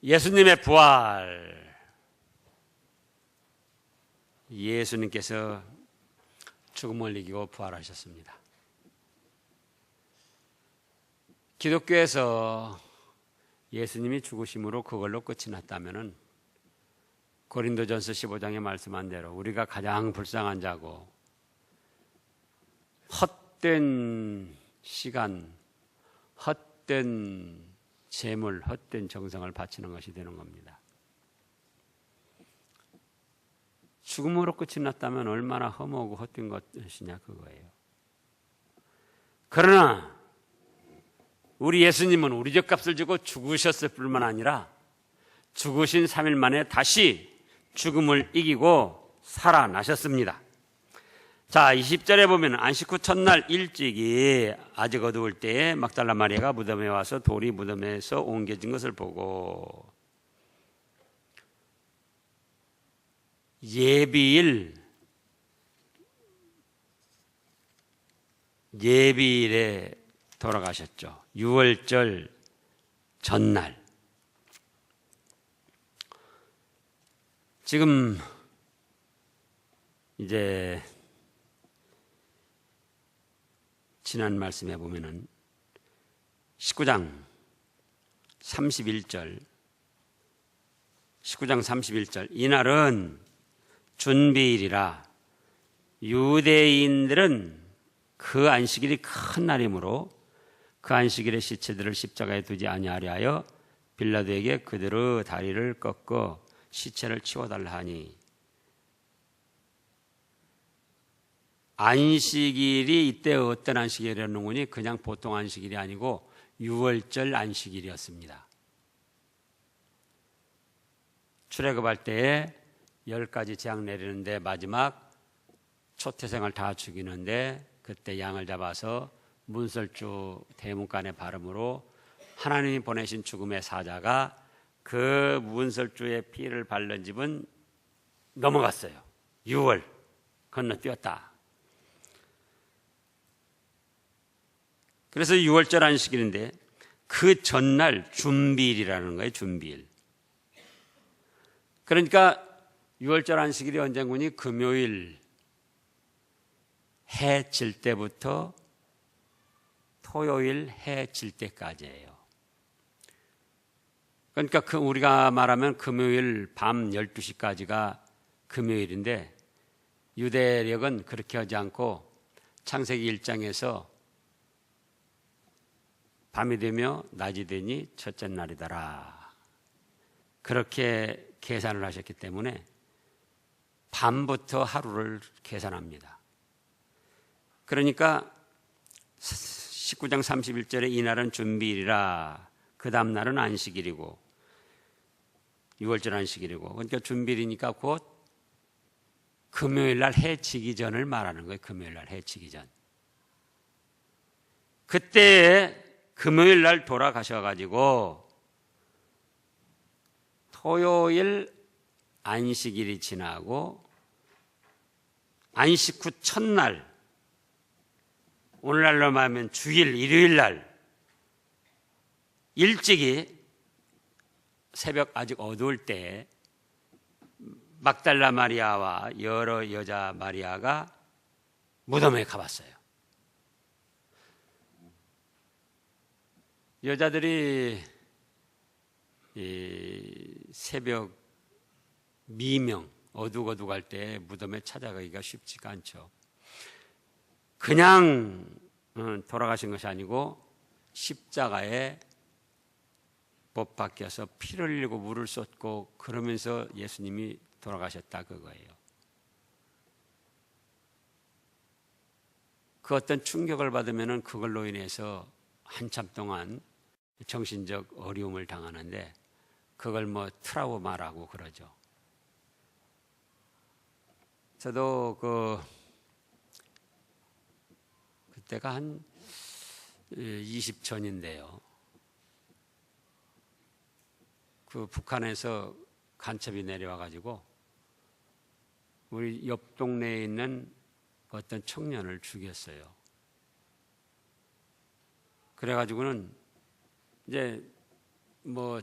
예수님의 부활. 예수님께서 죽음을 이기고 부활하셨습니다. 기독교에서 예수님이 죽으심으로 그걸로 끝이 났다면 고린도전서 15장에 말씀한 대로 우리가 가장 불쌍한 자고 헛된 시간, 헛된 재물, 헛된 정성을 바치는 것이 되는 겁니다. 죽음으로 끝이 났다면 얼마나 허무하고 헛된 것이냐 그거예요. 그러나 우리 예수님은 우리 죄값을 지고 죽으셨을 뿐만 아니라 죽으신 3일 만에 다시 죽음을 이기고 살아나셨습니다. 자, 20절에 보면 안식 후 첫날 일찍이 아직 어두울 때에 막달라 마리아가 무덤에 와서 돌이 무덤에서 옮겨진 것을 보고 예비일에 돌아가셨죠. 6월절 전날. 지금 이제 지난 말씀에 보면은 19장 31절 이날은 준비일이라 유대인들은 그 안식일이 큰 날이므로 그 안식일의 시체들을 십자가에 두지 아니하려 하여 빌라도에게 그들의 다리를 꺾어 시체를 치워달라 하니 안식일이 이때 어떤 안식일이라는 거니 그냥 보통 안식일이 아니고 6월절 안식일이었습니다. 출애굽할 때에 10가지 재앙 내리는데 마지막 초태생을 다 죽이는데 그때 양을 잡아서 문설주 대문간의 발음으로 하나님이 보내신 죽음의 사자가 그 문설주의 피를 바른 집은 넘어갔어요. 6월 건너뛰었다. 그래서 6월절 안식일인데 그 전날 준비일이라는 거예요. 준비일. 그러니까 6월절 안식일이 언젠구니 금요일 해 질 때부터 토요일 해 질 때까지예요. 그러니까 우리가 말하면 금요일 밤 12시까지가 금요일인데 유대력은 그렇게 하지 않고 창세기 1장에서 밤이 되며 낮이 되니 첫째 날이더라. 그렇게 계산을 하셨기 때문에 밤부터 하루를 계산합니다. 그러니까 19장 31절에 이날은 준비일이라 그 다음 날은 안식일이고 6월절 안식일이고 그러니까 준비일이니까 곧 금요일 날 해 지기 전을 말하는 거예요. 금요일 날 해 지기 전. 그때 금요일 날 돌아가셔가지고 토요일 안식일이 지나고 안식 후 첫날 오늘날로 말하면 주일 일요일 날 일찍이 새벽 아직 어두울 때 막달라 마리아와 여러 여자 마리아가 무덤에 가봤어요. 여자들이 새벽 미명 어둑어둑할 때 무덤에 찾아가기가 쉽지가 않죠. 그냥 돌아가신 것이 아니고 십자가에 못 박혀서 피를 흘리고 물을 쏟고 그러면서 예수님이 돌아가셨다 그거예요. 그 어떤 충격을 받으면 그걸로 인해서 한참 동안 정신적 어려움을 당하는데 그걸 뭐 트라우마라고 그러죠. 저도 그때가 한 20전인데요. 그 북한에서 간첩이 내려와가지고 우리 옆 동네에 있는 어떤 청년을 죽였어요. 그래가지고는 이제 뭐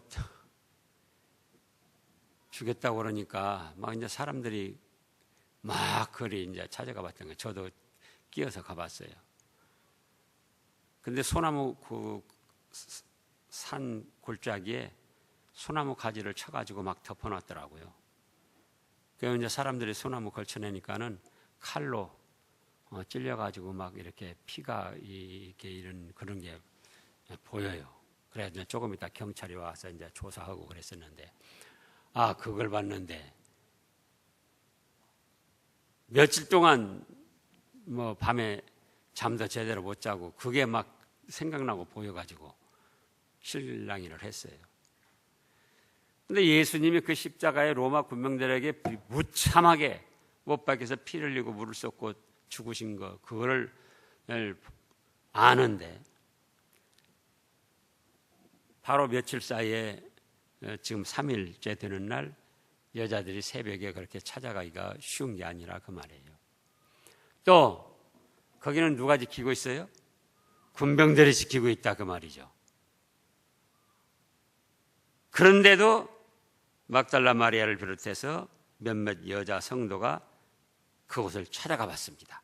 죽였다고 그러니까 막 이제 사람들이 막 거리 이제 찾아가 봤던 거예요. 저도 끼어서 가봤어요. 근데 소나무 그 산 골짜기에 소나무 가지를 쳐가지고 막 덮어놨더라고요. 그래서 이제 사람들이 소나무 걸쳐내니까는 칼로 찔려가지고 막 이렇게 피가 이렇게 이런 그런 게 보여요. 그래서 이제 조금 이따 경찰이 와서 이제 조사하고 그랬었는데, 그걸 봤는데 며칠 동안 뭐 밤에 잠도 제대로 못 자고 그게 막 생각나고 보여가지고 실랑이를 했어요. 근데 예수님이 그 십자가에 로마 군병들에게 무참하게 못 박혀서 피를 흘리고 물을 쏟고 죽으신 거, 그거를 아는데 바로 며칠 사이에 지금 3일째 되는 날 여자들이 새벽에 그렇게 찾아가기가 쉬운 게 아니라 그 말이에요. 또 거기는 누가 지키고 있어요? 군병들이 지키고 있다 그 말이죠. 그런데도 막달라 마리아를 비롯해서 몇몇 여자 성도가 그곳을 찾아가 봤습니다.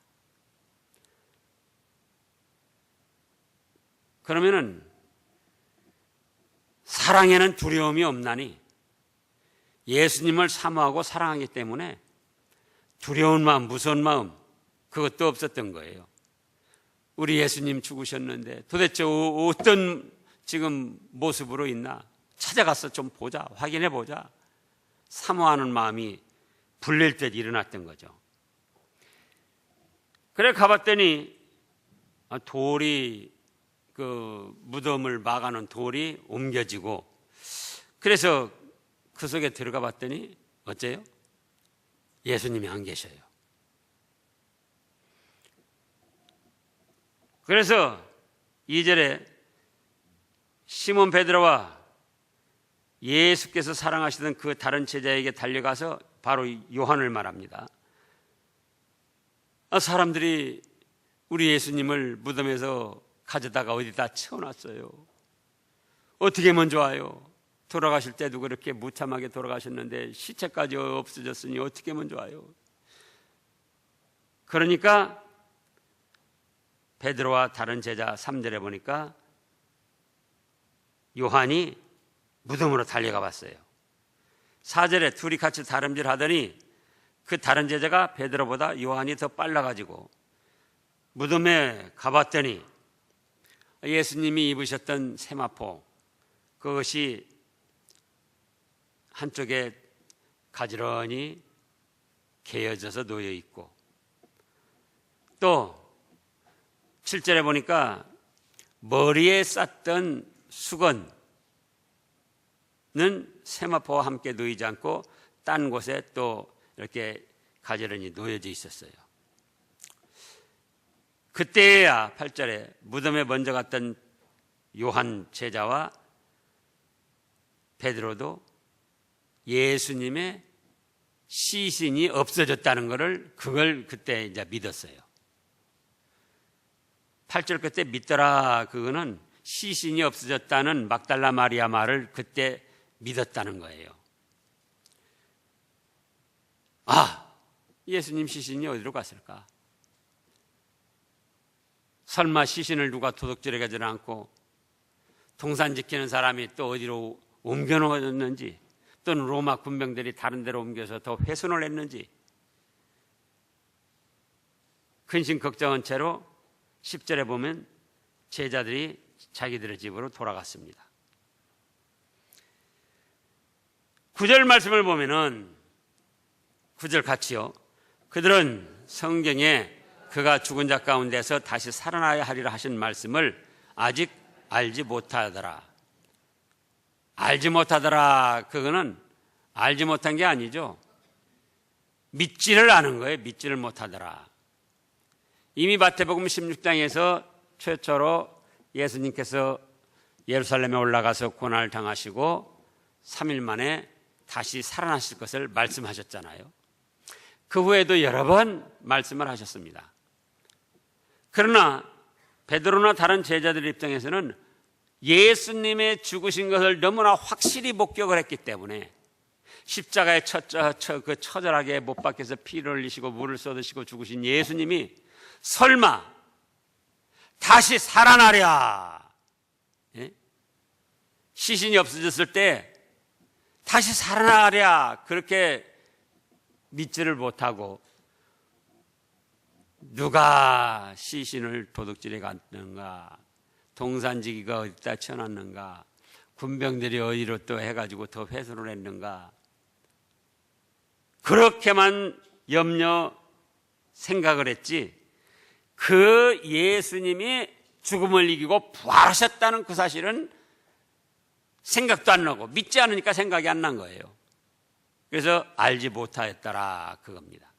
그러면은 사랑에는 두려움이 없나니 예수님을 사모하고 사랑하기 때문에 두려운 마음, 무서운 마음 그것도 없었던 거예요. 우리 예수님 죽으셨는데 도대체 어떤 지금 모습으로 있나 찾아가서 좀 보자, 확인해 보자, 사모하는 마음이 불릴 듯 일어났던 거죠. 그래 가봤더니 돌이 그 무덤을 막아놓은 돌이 옮겨지고, 그래서 그 속에 들어가 봤더니 어째요? 예수님이 안 계셔요. 그래서 2절에 시몬 베드로와 예수께서 사랑하시던 그 다른 제자에게 달려가서 바로 요한을 말합니다. 사람들이 우리 예수님을 무덤에서 가져다가 어디다 채워놨어요. 어떻게 하면 좋아요? 돌아가실 때도 그렇게 무참하게 돌아가셨는데 시체까지 없어졌으니 어떻게 하면 좋아요? 그러니까 베드로와 다른 제자 3절에 보니까 요한이 무덤으로 달려가 봤어요. 4절에 둘이 같이 다름질 하더니 그 다른 제자가 베드로보다 요한이 더 빨라가지고 무덤에 가봤더니 예수님이 입으셨던 세마포, 그것이 한쪽에 가지런히 개어져서 놓여 있고, 또 7절에 보니까 머리에 쌌던 수건은 세마포와 함께 놓이지 않고 딴 곳에 또 이렇게 가지런히 놓여져 있었어요. 그때야 8절에 무덤에 먼저 갔던 요한 제자와 베드로도 예수님의 시신이 없어졌다는 것을 그걸 그때 이제 믿었어요. 8절 끝에 믿더라, 그거는 시신이 없어졌다는 막달라 마리아 말을 그때 믿었다는 거예요. 예수님 시신이 어디로 갔을까? 설마 시신을 누가 도둑질해 가지는 않고 동산 지키는 사람이 또 어디로 옮겨놓았는지, 또는 로마 군병들이 다른 데로 옮겨서 더 훼손을 했는지 근심 걱정한 채로 10절에 보면 제자들이 자기들의 집으로 돌아갔습니다. 9절 말씀을 보면은 9절 같이요. 그들은 성경에 그가 죽은 자 가운데서 다시 살아나야 하리라 하신 말씀을 아직 알지 못하더라. 알지 못하더라, 그거는 알지 못한 게 아니죠. 믿지를 않은 거예요. 믿지를 못하더라. 이미 마태복음 16장에서 최초로 예수님께서 예루살렘에 올라가서 고난을 당하시고 3일 만에 다시 살아나실 것을 말씀하셨잖아요. 그 후에도 여러 번 말씀을 하셨습니다. 그러나 베드로나 다른 제자들 입장에서는 예수님의 죽으신 것을 너무나 확실히 목격을 했기 때문에 십자가에 처절하게 못 박혀서 피를 흘리시고 물을 쏟으시고 죽으신 예수님이 설마 다시 살아나랴, 예? 시신이 없어졌을 때 다시 살아나랴 그렇게 믿지를 못하고 누가 시신을 도둑질해 갔는가, 동산지기가 어디다 쳐놨는가, 군병들이 어디로 또 해가지고 더 훼손을 했는가, 그렇게만 생각을 했지, 그 예수님이 죽음을 이기고 부활하셨다는 그 사실은 생각도 안 나고 믿지 않으니까 생각이 안 난 거예요. 그래서 알지 못하였더라 그겁니다.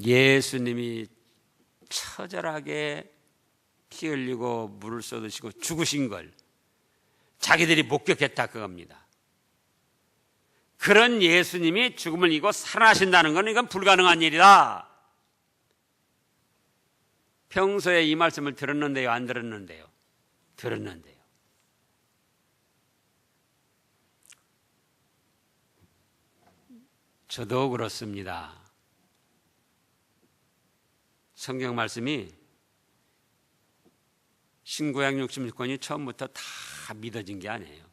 예수님이 처절하게 피 흘리고 물을 쏟으시고 죽으신 걸 자기들이 목격했다 그겁니다. 그런 예수님이 죽음을 이기고 살아나신다는 건 이건 불가능한 일이다. 평소에 이 말씀을 들었는데요, 안 들었는데요? 들었는데요. 저도 그렇습니다. 성경 말씀이 신구약 66권이 처음부터 다 믿어진 게 아니에요.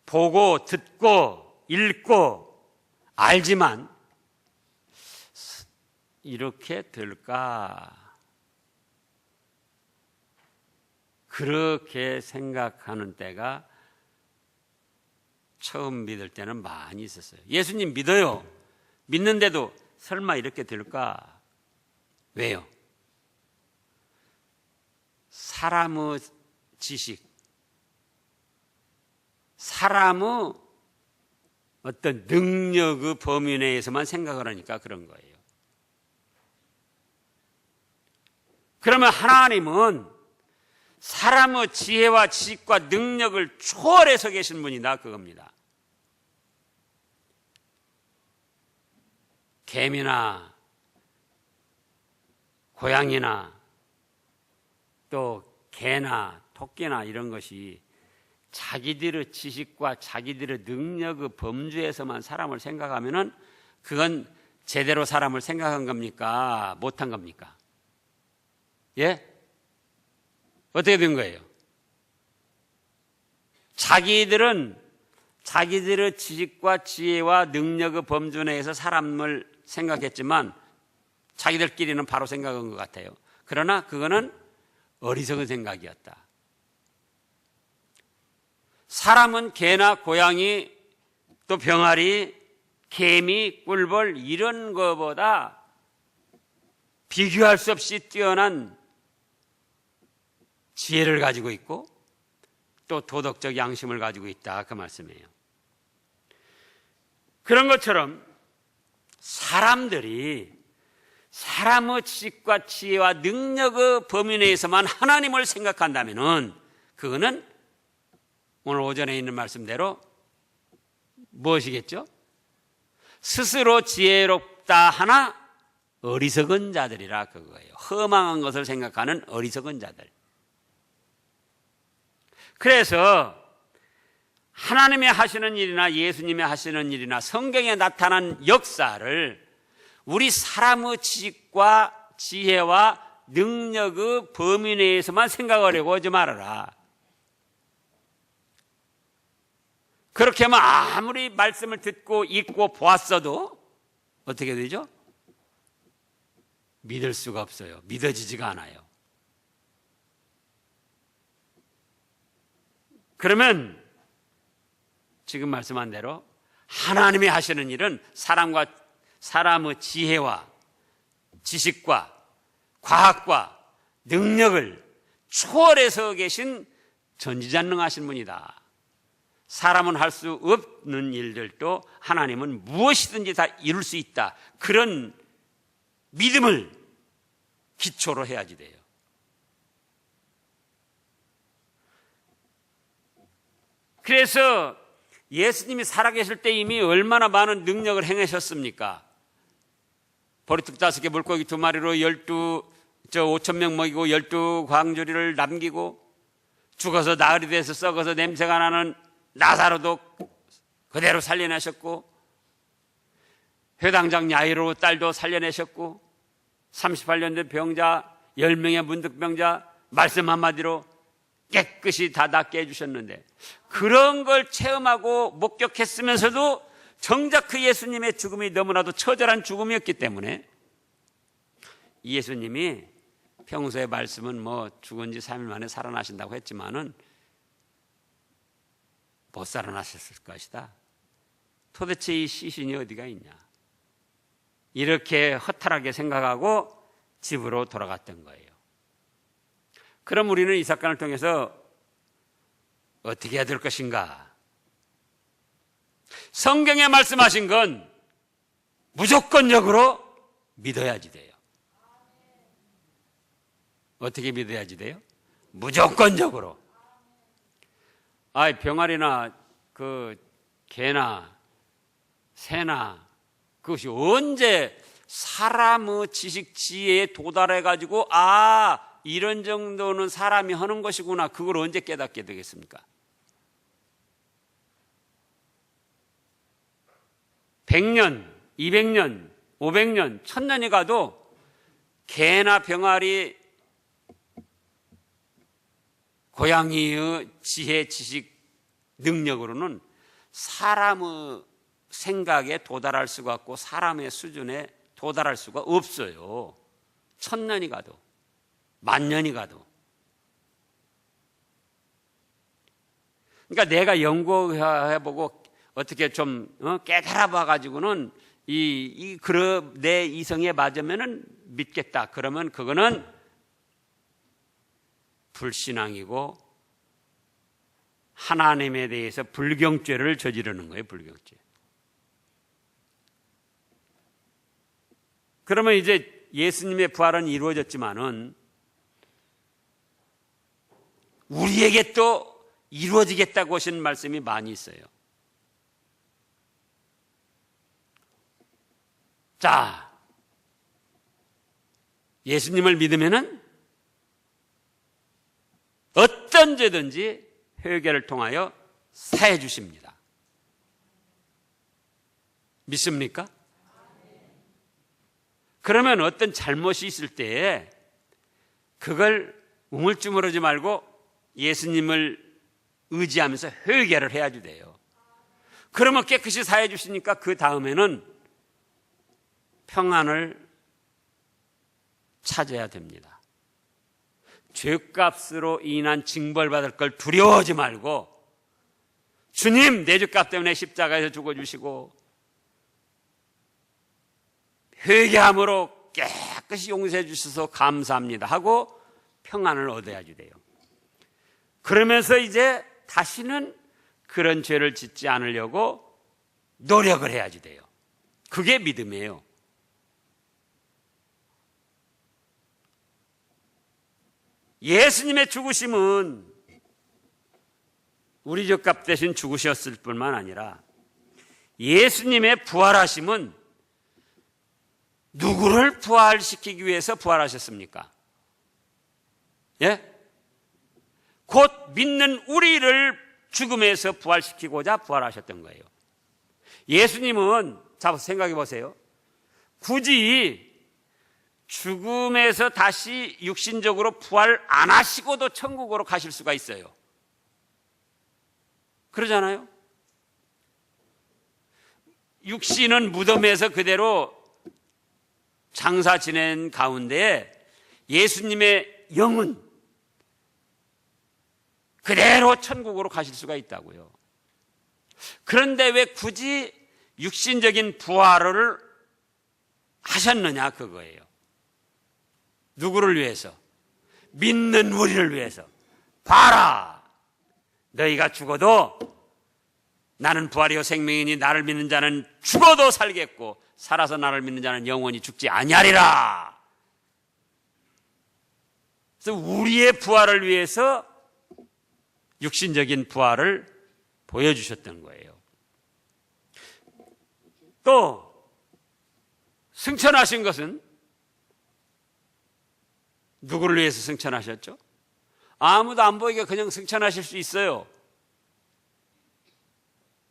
보고 듣고 읽고 알지만 이렇게 될까? 그렇게 생각하는 때가 처음 믿을 때는 많이 있었어요. 예수님 믿어요. 믿는데도 설마 이렇게 될까? 왜요? 사람의 지식, 사람의 어떤 능력의 범위 내에서만 생각을 하니까 그런 거예요. 그러면 하나님은 사람의 지혜와 지식과 능력을 초월해서 계신 분이다 그겁니다. 개미나 고양이나 또 개나 토끼나 이런 것이 자기들의 지식과 자기들의 능력의 범주에서만 사람을 생각하면은 그건 제대로 사람을 생각한 겁니까? 못한 겁니까? 예? 어떻게 된 거예요? 자기들은 자기들의 지식과 지혜와 능력의 범주 내에서 사람을 생각했지만 자기들끼리는 바로 생각한 것 같아요. 그러나 그거는 어리석은 생각이었다. 사람은 개나 고양이 또 병아리, 개미, 꿀벌 이런 것보다 비교할 수 없이 뛰어난 지혜를 가지고 있고 또 도덕적 양심을 가지고 있다 그 말씀이에요. 그런 것처럼 사람들이 사람의 지식과 지혜와 능력의 범위 내에서만 하나님을 생각한다면은 그거는 오늘 오전에 있는 말씀대로 무엇이겠죠? 스스로 지혜롭다 하나 어리석은 자들이라 그거예요. 허망한 것을 생각하는 어리석은 자들. 그래서 하나님이 하시는 일이나 예수님이 하시는 일이나 성경에 나타난 역사를 우리 사람의 지식과 지혜와 능력의 범위 내에서만 생각하려고 하지 말아라. 그렇게 하면 아무리 말씀을 듣고 읽고 보았어도 어떻게 되죠? 믿을 수가 없어요. 믿어지지가 않아요. 그러면 지금 말씀한 대로 하나님이 하시는 일은 사람의 지혜와 지식과 과학과 능력을 초월해서 계신 전지전능하신 분이다. 사람은 할 수 없는 일들도 하나님은 무엇이든지 다 이룰 수 있다. 그런 믿음을 기초로 해야지 돼요. 그래서 예수님이 살아계실 때 이미 얼마나 많은 능력을 행하셨습니까? 보리떡 5개 물고기 2마리로 5,000명 먹이고 12광주리를 남기고 죽어서 나흘이 돼서 썩어서 냄새가 나는 나사로도 그대로 살려내셨고, 회당장 야이로 딸도 살려내셨고, 38년 된 병자 10명의 문득병자 말씀 한마디로 깨끗이 다 낫게 해주셨는데, 그런 걸 체험하고 목격했으면서도 정작 그 예수님의 죽음이 너무나도 처절한 죽음이었기 때문에 이 예수님이 평소의 말씀은 뭐 죽은 지 3일 만에 살아나신다고 했지만은 못 살아나셨을 것이다. 도대체 이 시신이 어디가 있냐, 이렇게 허탈하게 생각하고 집으로 돌아갔던 거예요. 그럼 우리는 이 사건을 통해서 어떻게 해야 될 것인가? 성경에 말씀하신 건 무조건적으로 믿어야지 돼요. 어떻게 믿어야지 돼요? 무조건적으로. 병아리나 그 개나 새나 그것이 언제 사람의 지식 지혜에 도달해 가지고 이런 정도는 사람이 하는 것이구나, 그걸 언제 깨닫게 되겠습니까? 100년, 200년, 500년, 1000년이 가도 개나 병아리, 고양이의 지혜, 지식, 능력으로는 사람의 생각에 도달할 수가 없고 사람의 수준에 도달할 수가 없어요. 1000년이 가도, 10,000년이 가도. 그러니까 내가 연구해보고 어떻게 좀 깨달아봐가지고는 내 이성에 맞으면은 믿겠다. 그러면 그거는 불신앙이고 하나님에 대해서 불경죄를 저지르는 거예요. 불경죄. 그러면 이제 예수님의 부활은 이루어졌지만은 우리에게 또 이루어지겠다고 하신 말씀이 많이 있어요. 자, 예수님을 믿으면은 어떤 죄든지 회개를 통하여 사해 주십니다. 믿습니까? 그러면 어떤 잘못이 있을 때에 그걸 우물쭈물하지 말고 예수님을 의지하면서 회개를 해야지 돼요. 그러면 깨끗이 사해 주시니까 그 다음에는 평안을 찾아야 됩니다. 죄값으로 인한 징벌받을 걸 두려워하지 말고, 주님 내 죄값 때문에 십자가에서 죽어주시고 회개함으로 깨끗이 용서해 주셔서 감사합니다 하고 평안을 얻어야지 돼요. 그러면서 이제 다시는 그런 죄를 짓지 않으려고 노력을 해야지 돼요. 그게 믿음이에요. 예수님의 죽으심은 우리 죄값 대신 죽으셨을 뿐만 아니라 예수님의 부활하심은 누구를 부활시키기 위해서 부활하셨습니까? 예? 곧 믿는 우리를 죽음에서 부활시키고자 부활하셨던 거예요. 예수님은, 자, 생각해 보세요. 굳이 죽음에서 다시 육신적으로 부활 안 하시고도 천국으로 가실 수가 있어요. 그러잖아요. 육신은 무덤에서 그대로 장사 지낸 가운데 예수님의 영은 그대로 천국으로 가실 수가 있다고요. 그런데 왜 굳이 육신적인 부활을 하셨느냐, 그거예요. 누구를 위해서? 믿는 우리를 위해서. 봐라, 너희가 죽어도 나는 부활이요 생명이니 나를 믿는 자는 죽어도 살겠고 살아서 나를 믿는 자는 영원히 죽지 아니하리라. 그래서 우리의 부활을 위해서 육신적인 부활을 보여주셨던 거예요. 또 승천하신 것은 누구를 위해서 승천하셨죠? 아무도 안 보이게 그냥 승천하실 수 있어요.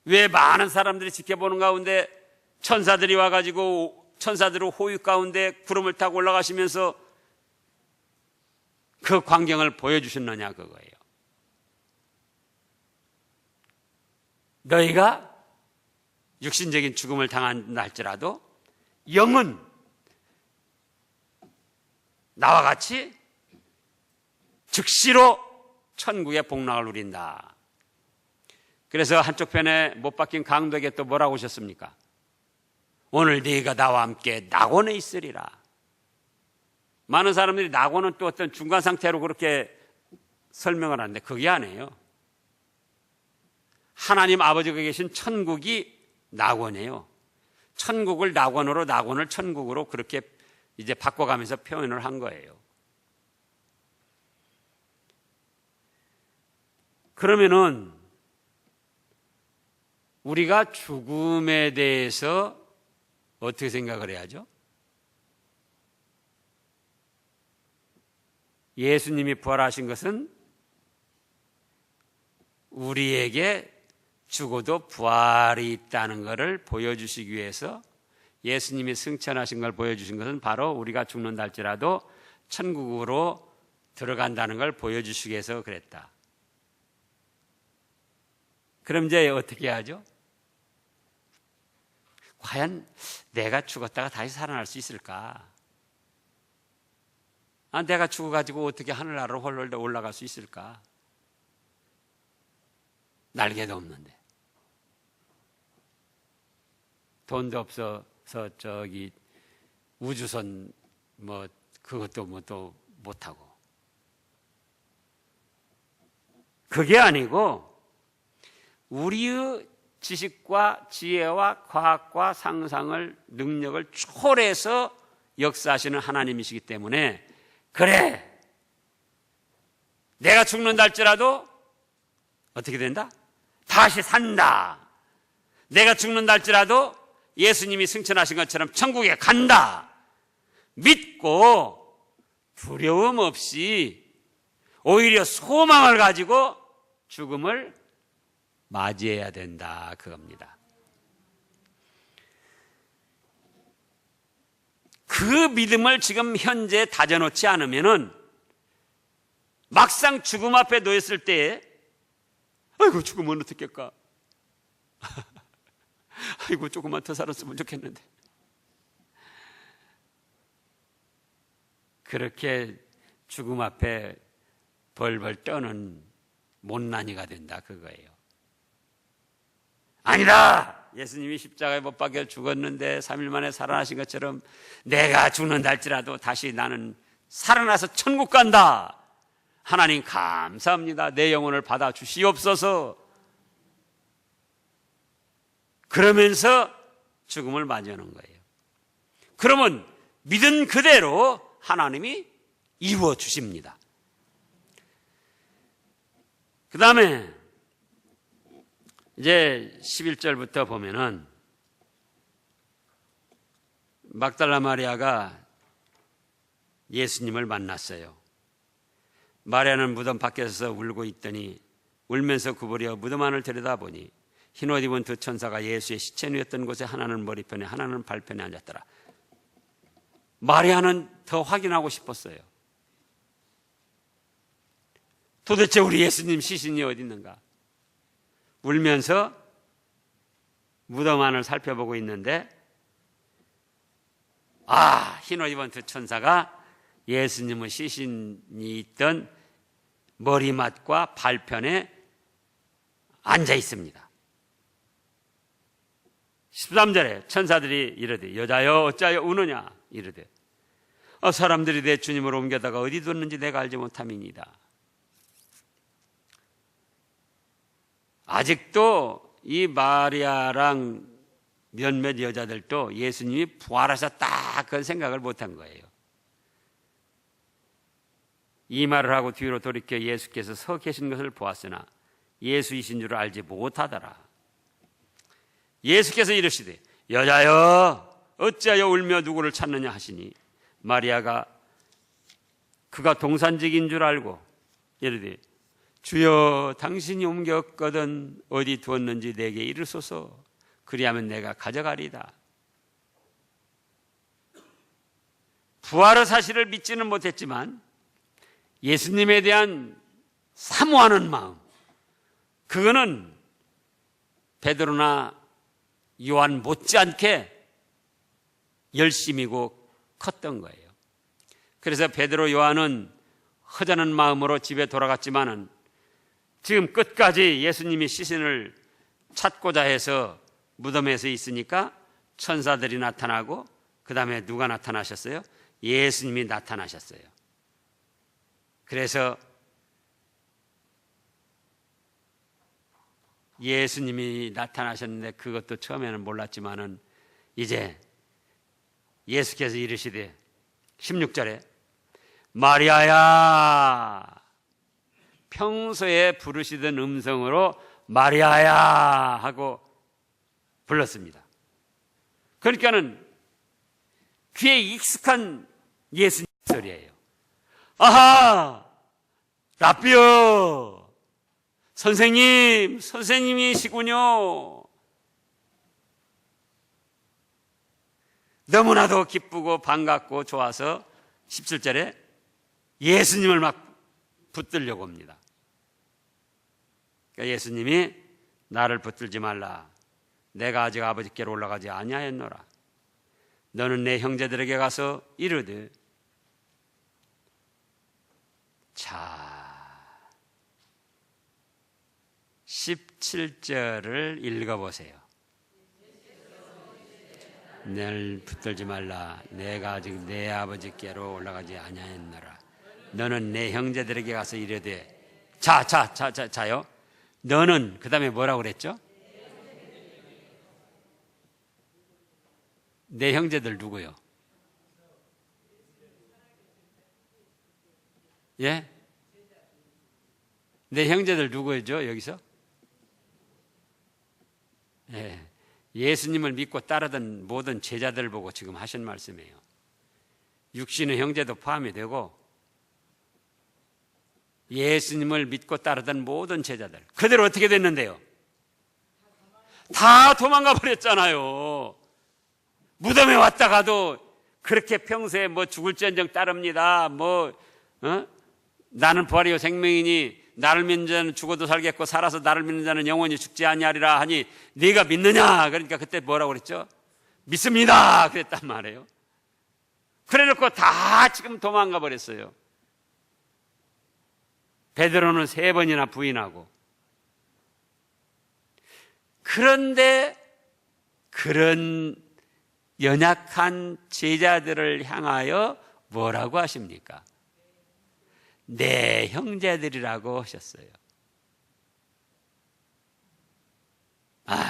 왜 많은 사람들이 지켜보는 가운데 천사들이 와가지고 천사들의 호유 가운데 구름을 타고 올라가시면서 그 광경을 보여주셨느냐 그거예요. 너희가 육신적인 죽음을 당한다 할지라도 영은 나와 같이 즉시로 천국의 복락을 누린다. 그래서 한쪽 편에 못 박힌 강도에게 또 뭐라고 하셨습니까? 오늘 네가 나와 함께 낙원에 있으리라. 많은 사람들이 낙원은 또 어떤 중간 상태로 그렇게 설명을 하는데 그게 아니에요. 하나님 아버지가 계신 천국이 낙원이에요. 천국을 낙원으로, 낙원을 천국으로 그렇게 이제 바꿔가면서 표현을 한 거예요. 그러면은 우리가 죽음에 대해서 어떻게 생각을 해야죠? 예수님이 부활하신 것은 우리에게 죽어도 부활이 있다는 것을 보여주시기 위해서 예수님이 승천하신 걸 보여주신 것은 바로 우리가 죽는다 할지라도 천국으로 들어간다는 걸 보여주시기 위해서 그랬다. 그럼 이제 어떻게 하죠? 과연 내가 죽었다가 다시 살아날 수 있을까? 내가 죽어가지고 어떻게 하늘나라로 홀로 올라갈 수 있을까? 날개도 없는데. 돈도 없어서 저기 우주선 그것도 또 못하고. 그게 아니고 우리의 지식과 지혜와 과학과 상상을 능력을 초월해서 역사하시는 하나님이시기 때문에 그래 내가 죽는다 할지라도 어떻게 된다? 다시 산다. 내가 죽는다 할지라도 예수님이 승천하신 것처럼 천국에 간다. 믿고 두려움 없이 오히려 소망을 가지고 죽음을 맞이해야 된다 그겁니다. 그 믿음을 지금 현재 다져놓지 않으면은 막상 죽음 앞에 놓였을 때 아이고 죽으면 어떡할까? 아이고 조금만 더 살았으면 좋겠는데. 그렇게 죽음 앞에 벌벌 떠는 못난이가 된다 그거예요. 아니다. 예수님이 십자가에 못 박혀 죽었는데 3일 만에 살아나신 것처럼 내가 죽는다 할지라도 다시 나는 살아나서 천국 간다. 하나님 감사합니다. 내 영혼을 받아 주시옵소서. 그러면서 죽음을 맞이하는 거예요. 그러면 믿은 그대로 하나님이 이루어 주십니다. 그 다음에 이제 11절부터 보면은 막달라 마리아가 예수님을 만났어요. 마리아는 무덤 밖에서 울고 있더니 울면서 구부려 무덤 안을 들여다보니 흰옷 입은 두 천사가 예수의 시체 누였던 곳에 하나는 머리편에 하나는 발편에 앉았더라. 마리아는 더 확인하고 싶었어요. 도대체 우리 예수님 시신이 어디 있는가? 울면서 무덤 안을 살펴보고 있는데 흰옷 입은 두 천사가 예수님의 시신이 있던 머리맡과 발편에 앉아 있습니다. 13절에 천사들이 이르되 여자여 어찌하여 우느냐 이르되 사람들이 내 주님을 옮겨다가 어디 뒀는지 내가 알지 못함이니이다. 아직도 이 마리아랑 몇몇 여자들도 예수님이 부활하셨다 그런 생각을 못한 거예요. 이 말을 하고 뒤로 돌이켜 예수께서 서 계신 것을 보았으나 예수이신 줄 알지 못하더라. 예수께서 이르시되 여자여 어찌하여 울며 누구를 찾느냐 하시니 마리아가 그가 동산직인 줄 알고 이르되 주여 당신이 옮겼거든 어디 두었는지 내게 이르소서. 그리하면 내가 가져가리다. 부활의 사실을 믿지는 못했지만 예수님에 대한 사모하는 마음, 그거는 베드로나 요한 못지않게 열심이고 컸던 거예요. 그래서 베드로 요한은 허전한 마음으로 집에 돌아갔지만은 지금 끝까지 예수님이 시신을 찾고자 해서 무덤에서 있으니까 천사들이 나타나고 그 다음에 누가 나타나셨어요? 예수님이 나타나셨어요. 그래서 예수님이 나타나셨는데 그것도 처음에는 몰랐지만은 이제 예수께서 이르시되 16절에 마리아야, 평소에 부르시던 음성으로 마리아야 하고 불렀습니다. 그러니까는 귀에 익숙한 예수님 소리예요. 아하, 라삐요, 선생님, 선생님이시군요. 너무나도 기쁘고 반갑고 좋아서 17절에 예수님을 막 붙들려고 합니다. 그러니까 예수님이 나를 붙들지 말라. 내가 아직 아버지께로 올라가지 아니하였노라. 너는 내 형제들에게 가서 이르되. 자, 17절을 읽어보세요. 널 붙들지 말라. 내가 아직 내 아버지께로 올라가지 아니하였노라. 너는 내 형제들에게 가서 이르되. 자요. 너는 그 다음에 뭐라고 그랬죠? 내 형제들 누구요? 예? 내 형제들 누구죠 여기서? 예. 예수님을 믿고 따르던 모든 제자들 보고 지금 하신 말씀이에요. 육신의 형제도 포함이 되고 예수님을 믿고 따르던 모든 제자들, 그대로 어떻게 됐는데요? 다 도망가 버렸잖아요. 무덤에 왔다가도 그렇게 평소에 뭐 죽을지언정 따릅니다. 나는 부활이요 생명이니 나를 믿는 자는 죽어도 살겠고 살아서 나를 믿는 자는 영원히 죽지 아니하리라 하니 네가 믿느냐? 그러니까 그때 뭐라고 그랬죠? 믿습니다. 그랬단 말이에요. 그래놓고 다 지금 도망가 버렸어요. 베드로는 3번이나 부인하고. 그런데 그런 연약한 제자들을 향하여 뭐라고 하십니까? 내 형제들이라고 하셨어요.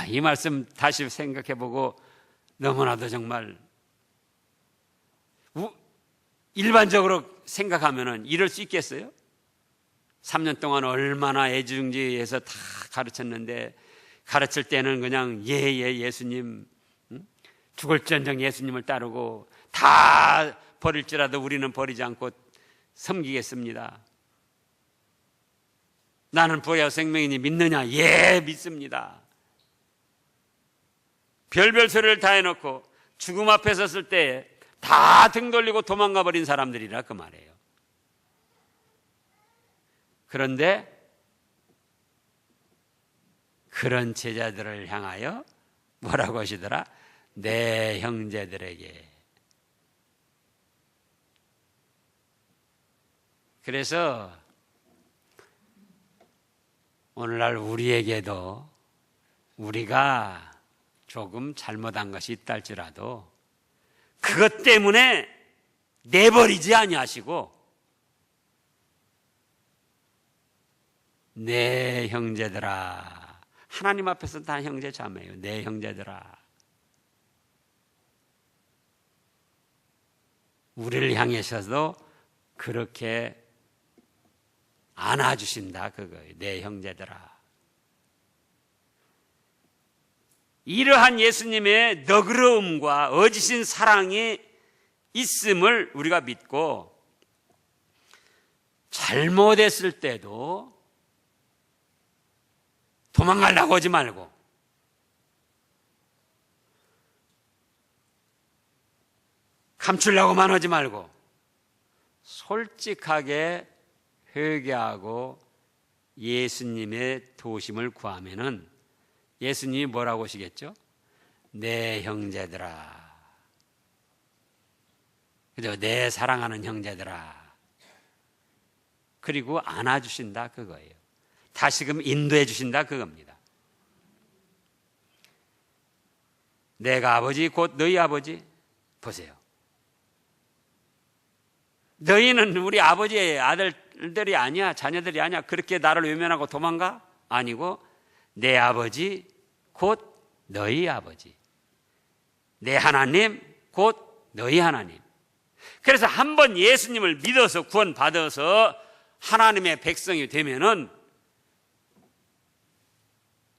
이 말씀 다시 생각해보고 너무나도 정말 일반적으로 생각하면은 이럴 수 있겠어요? 3년 동안 얼마나 애지중지해서 다 가르쳤는데 가르칠 때는 그냥 예수님, 죽을지언정 예수님을 따르고 다 버릴지라도 우리는 버리지 않고 섬기겠습니다. 나는 부활이요 생명이니 믿느냐? 예, 믿습니다. 별별 소리를 다 해놓고 죽음 앞에 섰을 때 다 등 돌리고 도망가 버린 사람들이라 그 말이에요. 그런데 그런 제자들을 향하여 뭐라고 하시더라? 내 형제들에게. 그래서 오늘날 우리에게도 우리가 조금 잘못한 것이 있다 할지라도 그것 때문에 내버리지 아니하시고 내 형제들아, 하나님 앞에서 다 형제 자매예요. 내 형제들아, 우리를 향해서도 그렇게 안아주신다 그거예요. 내 형제들아. 이러한 예수님의 너그러움과 어지신 사랑이 있음을 우리가 믿고 잘못했을 때도 도망가려고 하지 말고 감추려고만 하지 말고 솔직하게 회개하고 예수님의 도우심을 구하면은 예수님이 뭐라고 하시겠죠? 내 형제들아, 그죠? 내 사랑하는 형제들아. 그리고 안아주신다 그거예요. 다시금 인도해 주신다 그겁니다. 내가 아버지 곧 너희 아버지. 보세요. 너희는 우리 아버지의 아들들이 아니야, 자녀들이 아니야. 그렇게 나를 외면하고 도망가? 아니고 내 아버지 곧 너희 아버지, 내 하나님 곧 너희 하나님. 그래서 한번 예수님을 믿어서 구원받아서 하나님의 백성이 되면은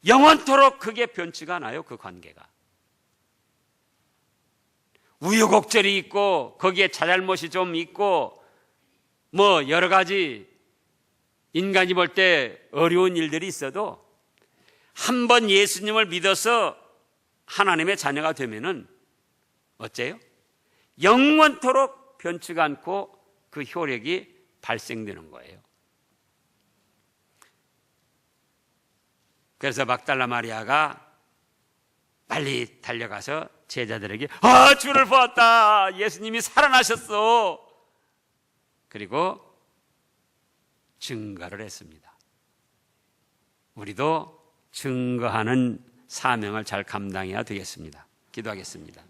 영원토록 그게 변치가 않아요. 그 관계가 우여곡절이 있고 거기에 자잘못이 좀 있고 뭐 여러 가지 인간이 볼 때 어려운 일들이 있어도 한번 예수님을 믿어서 하나님의 자녀가 되면은 어째요? 영원토록 변치가 않고 그 효력이 발생되는 거예요. 그래서 막달라 마리아가 빨리 달려가서 제자들에게 주를 보았다, 예수님이 살아나셨어. 그리고 증거를 했습니다. 우리도 증거하는 사명을 잘 감당해야 되겠습니다. 기도하겠습니다.